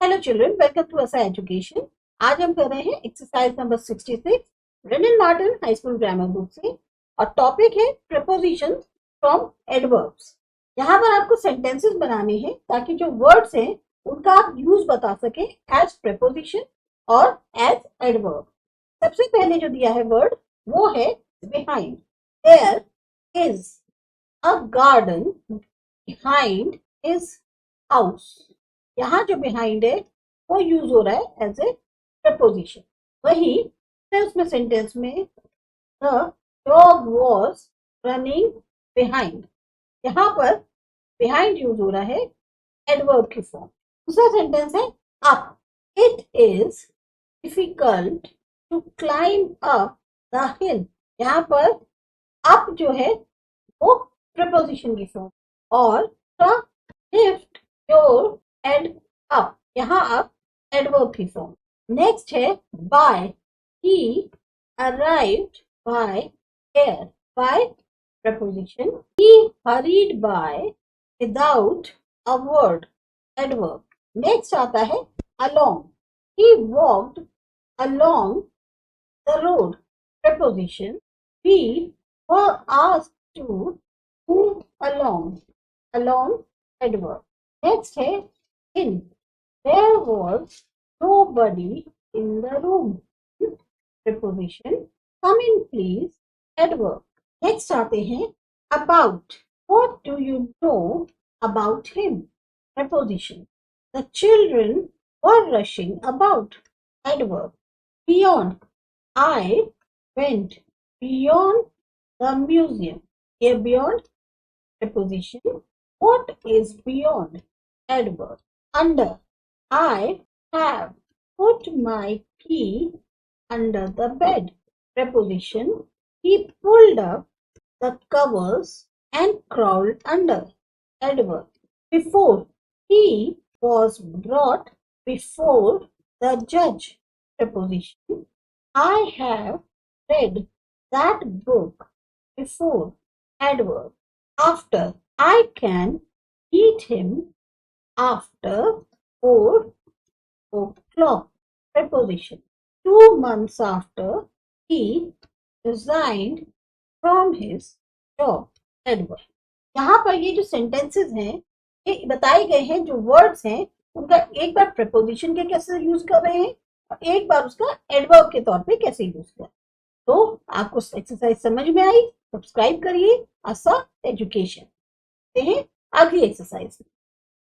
Hello children, welcome to ASA education. आज हम कर रहे हैं exercise number 66 Wren and Martin high school grammar book से, और टॉपिक है प्रीपोजिशन फ्रॉम एडवर्ब्स। यहाँ पर आपको सेंटेंसेस बनाने हैं ताकि जो वर्ड्स हैं उनका आप यूज बता सके एज प्रीपोजिशन और एज एडवर्ब। सबसे पहले जो दिया है वर्ड वो है behind. There is a garden behind his house. यहाँ जो बिहाइंड है वो यूज हो रहा है एज ए प्रपोजिशन। वही उसमें सेंटेंस में the dog was running behind, यहाँ पर बिहाइंड यूज हो रहा है एडवर्ब की फॉर्म। दूसरा सेंटेंस है up. It is difficult to climb up the hill, यहाँ पर अप जो है वो प्रपोजिशन की फॉर्म, और लिफ्ट योर हेड अप, यहाँ अप एडवर्ब की फॉर्म। नेक्स्ट है by. He arrived by air, by preposition. He hurried by without a word, adverb. Next आता है along. He walked along the road, preposition. We were asked to move along, along adverb. Next है in. There was nobody in the room, preposition। Come in please, adverb। Next आते हैं about। What do you know about him, preposition। The children were rushing about, adverb। Beyond। I went beyond the museum, here beyond preposition। What is beyond, adverb। Under। I have put my key under the bed, preposition। He pulled up the covers and crawled under, adverb। Before। He was brought before the judge, preposition। I have read that book before, adverb। After। I can eat him after 4 o'clock, preposition। 2 months after he resigned from his job, adverb। यहाँ पर ये जो sentences हैं ये बताए गए हैं, जो वर्ड्स हैं उनका एक बार प्रपोजिशन के कैसे यूज कर रहे हैं और एक बार उसका एडवर्ब के तौर पे कैसे यूज कर। तो आपको एक्सरसाइज समझ में आई? सब्सक्राइब करिए ASA एजुकेशन। हैं अगली एक्सरसाइज।